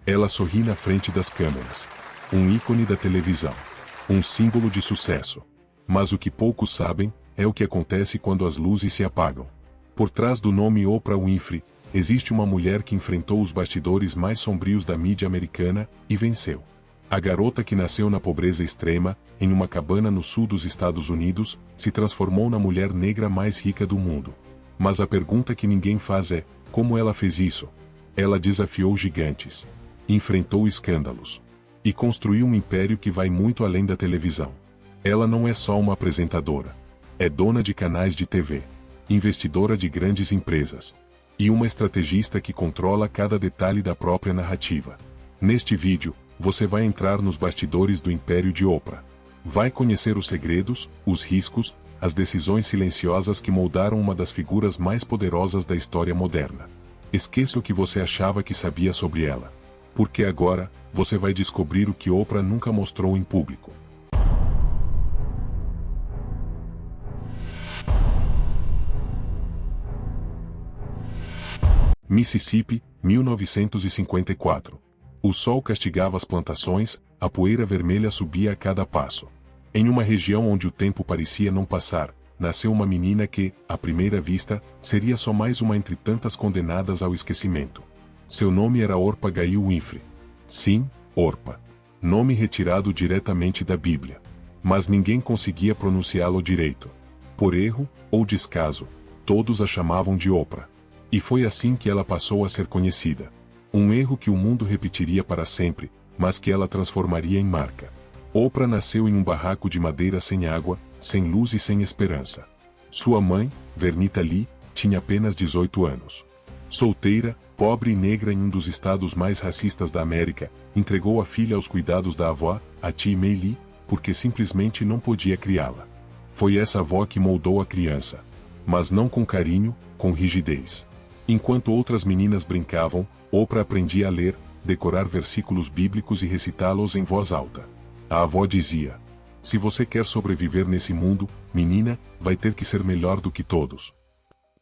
Ela sorri na frente das câmeras. Um ícone da televisão. Um símbolo de sucesso. Mas o que poucos sabem, é o que acontece quando as luzes se apagam. Por trás do nome Oprah Winfrey, existe uma mulher que enfrentou os bastidores mais sombrios da mídia americana, e venceu. A garota que nasceu na pobreza extrema, em uma cabana no sul dos Estados Unidos, se transformou na mulher negra mais rica do mundo. Mas a pergunta que ninguém faz é, como ela fez isso? Ela desafiou gigantes. Enfrentou escândalos. E construiu um império que vai muito além da televisão. Ela não é só uma apresentadora. É dona de canais de TV. Investidora de grandes empresas. E uma estrategista que controla cada detalhe da própria narrativa. Neste vídeo, você vai entrar nos bastidores do império de Oprah. Vai conhecer os segredos, os riscos, as decisões silenciosas que moldaram uma das figuras mais poderosas da história moderna. Esqueça o que você achava que sabia sobre ela. Porque agora, você vai descobrir o que Oprah nunca mostrou em público. Mississippi, 1954. O sol castigava as plantações, a poeira vermelha subia a cada passo. Em uma região onde o tempo parecia não passar, nasceu uma menina que, à primeira vista, seria só mais uma entre tantas condenadas ao esquecimento. Seu nome era Orpah Gail Winfrey. Sim, Orpah. Nome retirado diretamente da Bíblia. Mas ninguém conseguia pronunciá-lo direito. Por erro, ou descaso, todos a chamavam de Oprah. E foi assim que ela passou a ser conhecida. Um erro que o mundo repetiria para sempre, mas que ela transformaria em marca. Oprah nasceu em um barraco de madeira sem água, sem luz e sem esperança. Sua mãe, Vernita Lee, tinha apenas 18 anos. Solteira, pobre e negra em um dos estados mais racistas da América, entregou a filha aos cuidados da avó, a tia May Lee, porque simplesmente não podia criá-la. Foi essa avó que moldou a criança. Mas não com carinho, com rigidez. Enquanto outras meninas brincavam, Oprah aprendia a ler, decorar versículos bíblicos e recitá-los em voz alta. A avó dizia: se você quer sobreviver nesse mundo, menina, vai ter que ser melhor do que todos.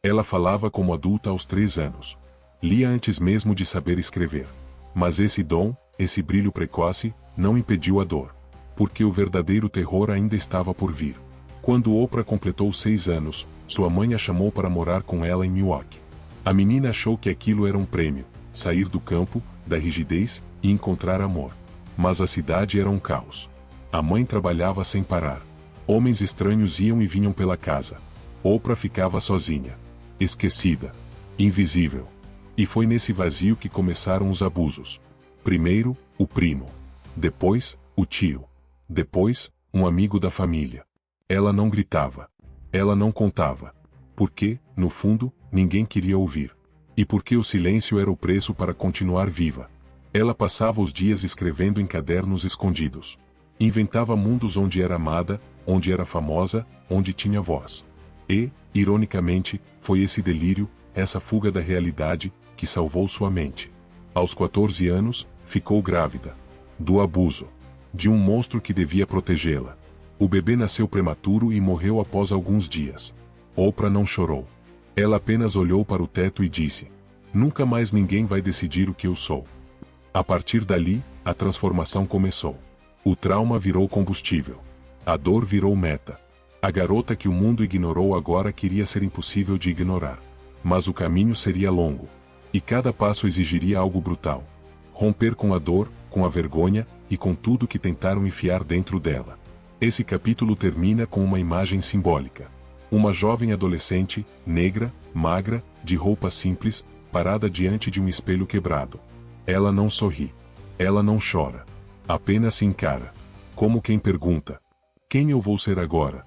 Ela falava como adulta aos 3 anos. Lia antes mesmo de saber escrever. Mas esse dom, esse brilho precoce, não impediu a dor. Porque o verdadeiro terror ainda estava por vir. Quando Oprah completou 6 anos, sua mãe a chamou para morar com ela em Milwaukee. A menina achou que aquilo era um prêmio, sair do campo, da rigidez, e encontrar amor. Mas a cidade era um caos. A mãe trabalhava sem parar. Homens estranhos iam e vinham pela casa. Oprah ficava sozinha. Esquecida. Invisível. E foi nesse vazio que começaram os abusos. Primeiro, o primo. Depois, o tio. Depois, um amigo da família. Ela não gritava. Ela não contava. Porque, no fundo, ninguém queria ouvir. E porque o silêncio era o preço para continuar viva. Ela passava os dias escrevendo em cadernos escondidos. Inventava mundos onde era amada, onde era famosa, onde tinha voz. E, ironicamente, foi esse delírio, essa fuga da realidade, que salvou sua mente. Aos 14 anos, ficou grávida. Do abuso. De um monstro que devia protegê-la. O bebê nasceu prematuro e morreu após alguns dias. Oprah não chorou. Ela apenas olhou para o teto e disse: nunca mais ninguém vai decidir o que eu sou. A partir dali, a transformação começou. O trauma virou combustível. A dor virou meta. A garota que o mundo ignorou agora queria ser impossível de ignorar. Mas o caminho seria longo. E cada passo exigiria algo brutal. Romper com a dor, com a vergonha, e com tudo que tentaram enfiar dentro dela. Esse capítulo termina com uma imagem simbólica. Uma jovem adolescente, negra, magra, de roupa simples, parada diante de um espelho quebrado. Ela não sorri. Ela não chora. Apenas se encara. Como quem pergunta: quem eu vou ser agora?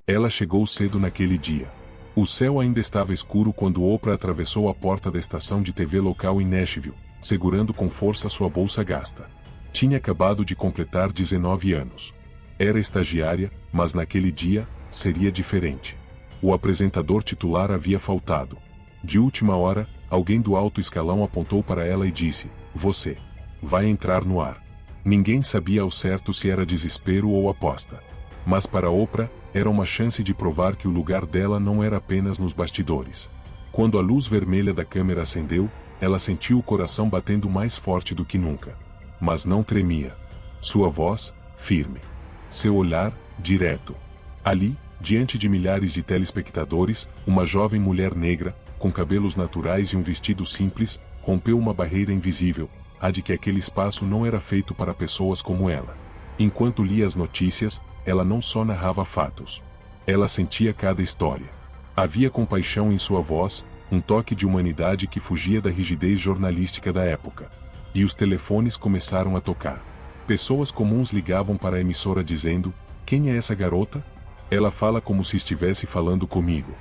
Ela chegou cedo naquele dia. O céu ainda estava escuro quando Oprah atravessou a porta da estação de TV local em Nashville, segurando com força sua bolsa gasta. Tinha acabado de completar 19 anos. Era estagiária, mas naquele dia, seria diferente. O apresentador titular havia faltado. De última hora, alguém do alto escalão apontou para ela e disse: você vai entrar no ar. Ninguém sabia ao certo se era desespero ou aposta. Mas para Oprah, era uma chance de provar que o lugar dela não era apenas nos bastidores. Quando a luz vermelha da câmera acendeu, ela sentiu o coração batendo mais forte do que nunca. Mas não tremia. Sua voz, firme. Seu olhar, direto. Ali, diante de milhares de telespectadores, uma jovem mulher negra, com cabelos naturais e um vestido simples, rompeu uma barreira invisível, a de que aquele espaço não era feito para pessoas como ela. Enquanto lia as notícias, ela não só narrava fatos. Ela sentia cada história. Havia compaixão em sua voz, um toque de humanidade que fugia da rigidez jornalística da época. E os telefones começaram a tocar. Pessoas comuns ligavam para a emissora dizendo: "Quem é essa garota? Ela fala como se estivesse falando comigo."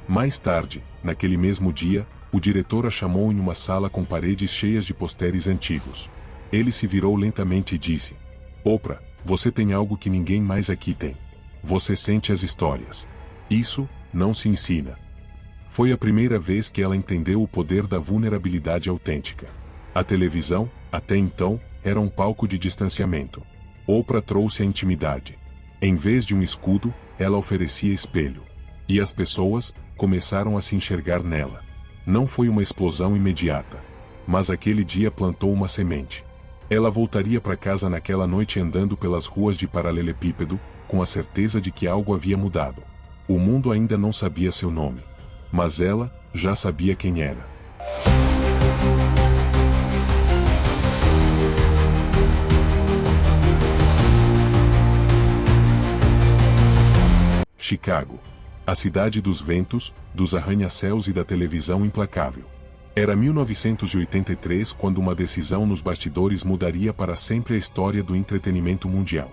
Mais tarde, naquele mesmo dia, o diretor a chamou em uma sala com paredes cheias de posteres antigos. Ele se virou lentamente e disse: "Oprah, você tem algo que ninguém mais aqui tem. Você sente as histórias. Isso não se ensina." Foi a primeira vez que ela entendeu o poder da vulnerabilidade autêntica. A televisão, até então, era um palco de distanciamento. Oprah trouxe a intimidade. Em vez de um escudo, ela oferecia espelho. E as pessoas começaram a se enxergar nela. Não foi uma explosão imediata. Mas aquele dia plantou uma semente. Ela voltaria para casa naquela noite andando pelas ruas de paralelepípedo, com a certeza de que algo havia mudado. O mundo ainda não sabia seu nome. Mas ela já sabia quem era. Chicago. A cidade dos ventos, dos arranha-céus e da televisão implacável. Era 1983 quando uma decisão nos bastidores mudaria para sempre a história do entretenimento mundial.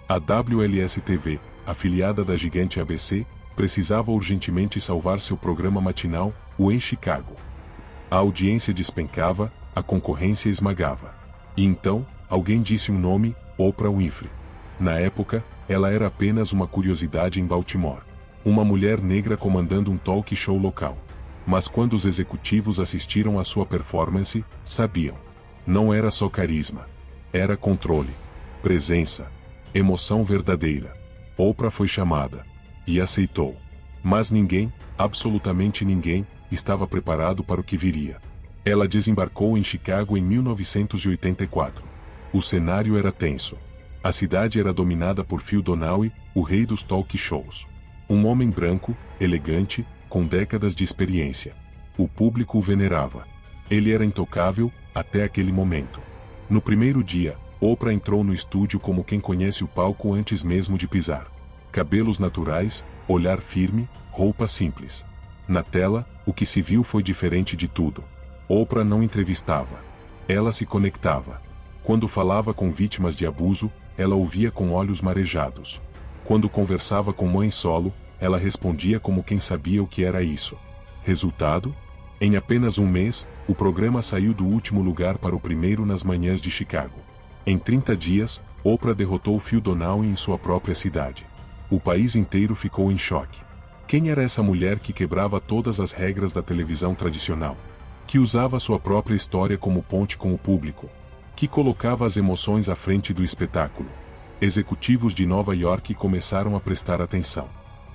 A WLS-TV, afiliada da gigante ABC, precisava urgentemente salvar seu programa matinal, o Em Chicago. A audiência despencava, a concorrência esmagava. E então, alguém disse um nome: Oprah Winfrey. Na época, ela era apenas uma curiosidade em Baltimore. Uma mulher negra comandando um talk show local. Mas quando os executivos assistiram à sua performance, sabiam. Não era só carisma. Era controle. Presença. Emoção verdadeira. Oprah foi chamada. E aceitou. Mas ninguém, absolutamente ninguém, estava preparado para o que viria. Ela desembarcou em Chicago em 1984. O cenário era tenso. A cidade era dominada por Phil Donahue, o rei dos talk shows. Um homem branco, elegante, com décadas de experiência. O público o venerava. Ele era intocável, até aquele momento. No primeiro dia, Oprah entrou no estúdio como quem conhece o palco antes mesmo de pisar. Cabelos naturais, olhar firme, roupa simples. Na tela, o que se viu foi diferente de tudo. Oprah não entrevistava. Ela se conectava. Quando falava com vítimas de abuso, ela ouvia com olhos marejados. Quando conversava com mães solo, ela respondia como quem sabia o que era isso. Resultado? Em apenas um mês, o programa saiu do último lugar para o primeiro nas manhãs de Chicago. Em 30 dias, Oprah derrotou Phil Donahue em sua própria cidade. O país inteiro ficou em choque. Quem era essa mulher que quebrava todas as regras da televisão tradicional? Que usava sua própria história como ponte com o público? Que colocava as emoções à frente do espetáculo? Executivos de Nova York começaram a prestar atenção.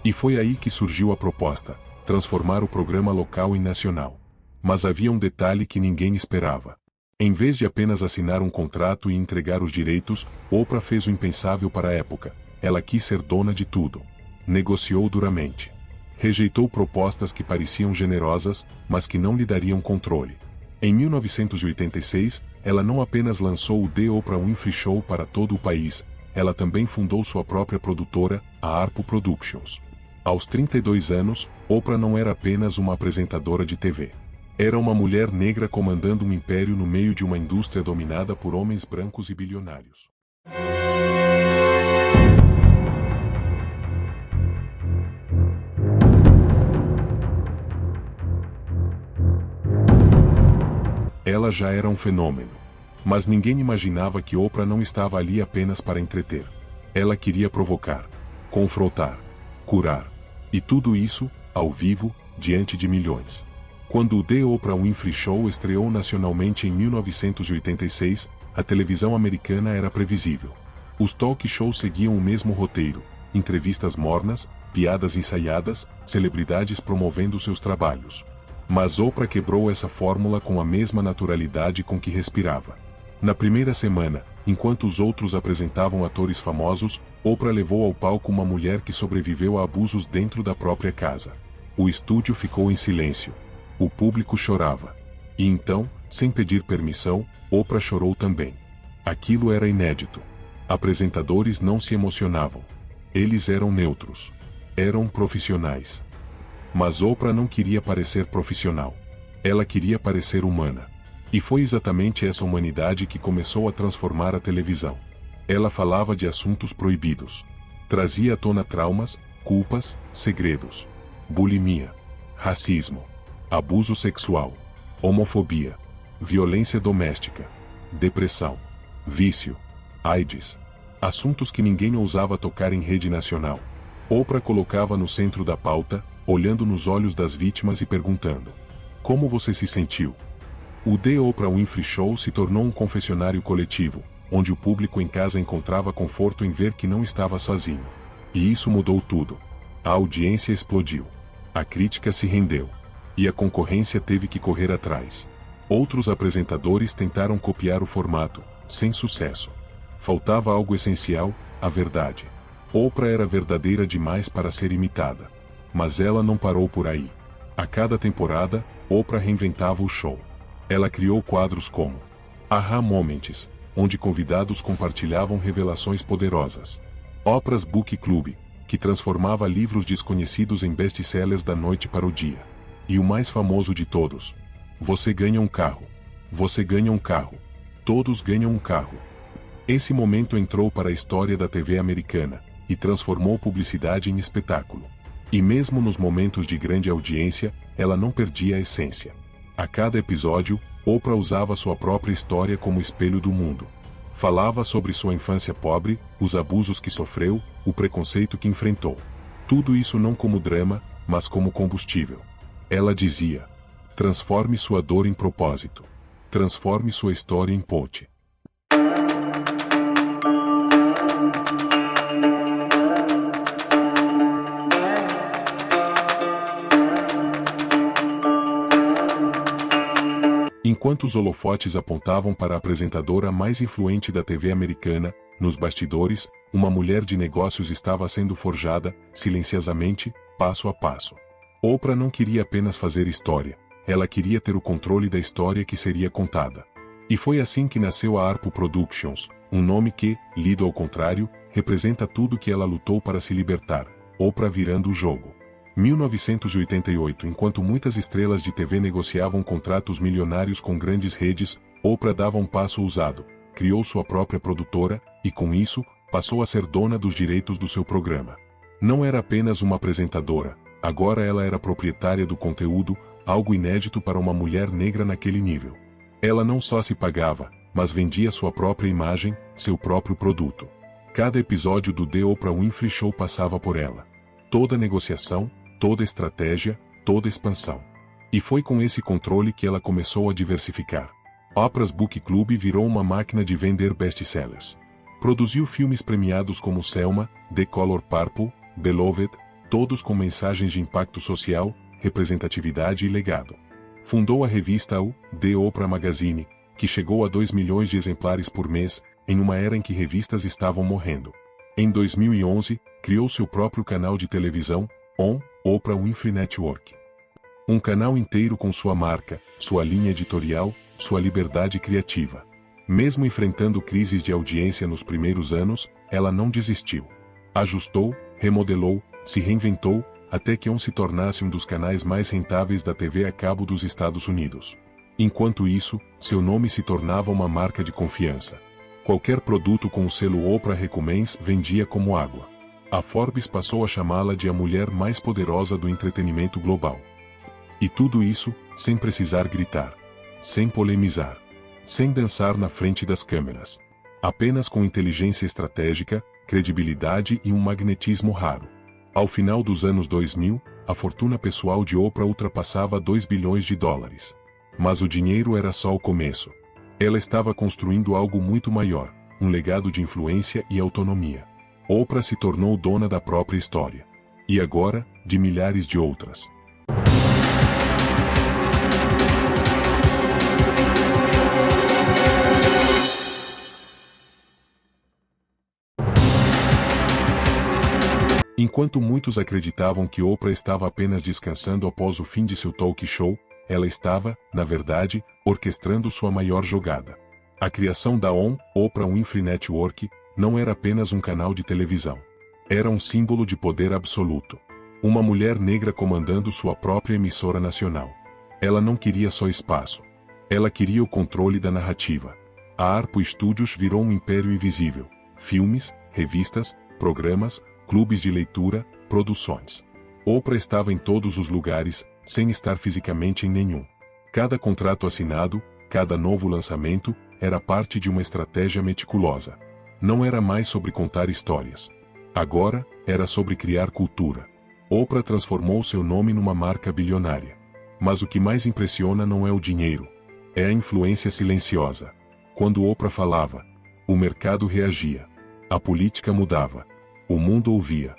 E foi aí que surgiu a proposta: transformar o programa local em nacional. Mas havia um detalhe que ninguém esperava. Em vez de apenas assinar um contrato e entregar os direitos, Oprah fez o impensável para a época. Ela quis ser dona de tudo. Negociou duramente. Rejeitou propostas que pareciam generosas, mas que não lhe dariam controle. Em 1986, ela não apenas lançou o The Oprah Winfrey Show para todo o país, ela também fundou sua própria produtora, a Harpo Productions. Aos 32 anos, Oprah não era apenas uma apresentadora de TV. Era uma mulher negra comandando um império no meio de uma indústria dominada por homens brancos e bilionários. Ela já era um fenômeno. Mas ninguém imaginava que Oprah não estava ali apenas para entreter. Ela queria provocar, confrontar, curar. E tudo isso, ao vivo, diante de milhões. Quando o The Oprah Winfrey Show estreou nacionalmente em 1986, a televisão americana era previsível. Os talk shows seguiam o mesmo roteiro: entrevistas mornas, piadas ensaiadas, celebridades promovendo seus trabalhos. Mas Oprah quebrou essa fórmula com a mesma naturalidade com que respirava. Na primeira semana, enquanto os outros apresentavam atores famosos, Oprah levou ao palco uma mulher que sobreviveu a abusos dentro da própria casa. O estúdio ficou em silêncio. O público chorava. E então, sem pedir permissão, Oprah chorou também. Aquilo era inédito. Apresentadores não se emocionavam. Eles eram neutros. Eram profissionais. Mas Oprah não queria parecer profissional. Ela queria parecer humana. E foi exatamente essa humanidade que começou a transformar a televisão. Ela falava de assuntos proibidos. Trazia à tona traumas, culpas, segredos. Bulimia. Racismo. Abuso sexual. Homofobia. Violência doméstica. Depressão. Vício. AIDS. Assuntos que ninguém ousava tocar em rede nacional. Oprah colocava no centro da pauta, olhando nos olhos das vítimas e perguntando: como você se sentiu? O The Oprah Winfrey Show se tornou um confessionário coletivo, onde o público em casa encontrava conforto em ver que não estava sozinho. E isso mudou tudo. A audiência explodiu. A crítica se rendeu. E a concorrência teve que correr atrás. Outros apresentadores tentaram copiar o formato, sem sucesso. Faltava algo essencial: a verdade. Oprah era verdadeira demais para ser imitada. Mas ela não parou por aí. A cada temporada, Oprah reinventava o show. Ela criou quadros como Aha Moments, onde convidados compartilhavam revelações poderosas. Oprah's Book Club, que transformava livros desconhecidos em best-sellers da noite para o dia. E o mais famoso de todos: você ganha um carro. Você ganha um carro. Todos ganham um carro. Esse momento entrou para a história da TV americana, e transformou publicidade em espetáculo. E mesmo nos momentos de grande audiência, ela não perdia a essência. A cada episódio, Oprah usava sua própria história como espelho do mundo. Falava sobre sua infância pobre, os abusos que sofreu, o preconceito que enfrentou. Tudo isso não como drama, mas como combustível. Ela dizia: transforme sua dor em propósito. Transforme sua história em ponte. Enquanto os holofotes apontavam para a apresentadora mais influente da TV americana, nos bastidores, uma mulher de negócios estava sendo forjada, silenciosamente, passo a passo. Oprah não queria apenas fazer história, ela queria ter o controle da história que seria contada. E foi assim que nasceu a Harpo Productions, um nome que, lido ao contrário, representa tudo que ela lutou para se libertar: Oprah virando o jogo. 1988. Enquanto muitas estrelas de TV negociavam contratos milionários com grandes redes, Oprah dava um passo ousado, criou sua própria produtora, e com isso, passou a ser dona dos direitos do seu programa. Não era apenas uma apresentadora, agora ela era proprietária do conteúdo, algo inédito para uma mulher negra naquele nível. Ela não só se pagava, mas vendia sua própria imagem, seu próprio produto. Cada episódio do The Oprah Winfrey Show passava por ela. Toda negociação, toda estratégia, toda expansão. E foi com esse controle que ela começou a diversificar. Oprah's Book Club virou uma máquina de vender best-sellers. Produziu filmes premiados como Selma, The Color Purple, Beloved, todos com mensagens de impacto social, representatividade e legado. Fundou a revista The Oprah Magazine, que chegou a 2 milhões de exemplares por mês, em uma era em que revistas estavam morrendo. Em 2011, criou seu próprio canal de televisão, Oprah Winfrey Network. Um canal inteiro com sua marca, sua linha editorial, sua liberdade criativa. Mesmo enfrentando crises de audiência nos primeiros anos, ela não desistiu. Ajustou, remodelou, se reinventou, até que se tornasse um dos canais mais rentáveis da TV a cabo dos Estados Unidos. Enquanto isso, seu nome se tornava uma marca de confiança. Qualquer produto com o selo Oprah Recommends vendia como água. A Forbes passou a chamá-la de a mulher mais poderosa do entretenimento global. E tudo isso, sem precisar gritar. Sem polemizar. Sem dançar na frente das câmeras. Apenas com inteligência estratégica, credibilidade e um magnetismo raro. Ao final dos anos 2000, a fortuna pessoal de Oprah ultrapassava 2 bilhões de dólares. Mas o dinheiro era só o começo. Ela estava construindo algo muito maior, um legado de influência e autonomia. Oprah se tornou dona da própria história. E agora, de milhares de outras. Enquanto muitos acreditavam que Oprah estava apenas descansando após o fim de seu talk show, ela estava, na verdade, orquestrando sua maior jogada. A criação da Oprah Winfrey Network não era apenas um canal de televisão. Era um símbolo de poder absoluto. Uma mulher negra comandando sua própria emissora nacional. Ela não queria só espaço. Ela queria o controle da narrativa. A Harpo Studios virou um império invisível. Filmes, revistas, programas, clubes de leitura, produções. Oprah estava em todos os lugares, sem estar fisicamente em nenhum. Cada contrato assinado, cada novo lançamento, era parte de uma estratégia meticulosa. Não era mais sobre contar histórias. Agora, era sobre criar cultura. Oprah transformou seu nome numa marca bilionária. Mas o que mais impressiona não é o dinheiro. É a influência silenciosa. Quando Oprah falava, o mercado reagia. A política mudava. O mundo ouvia.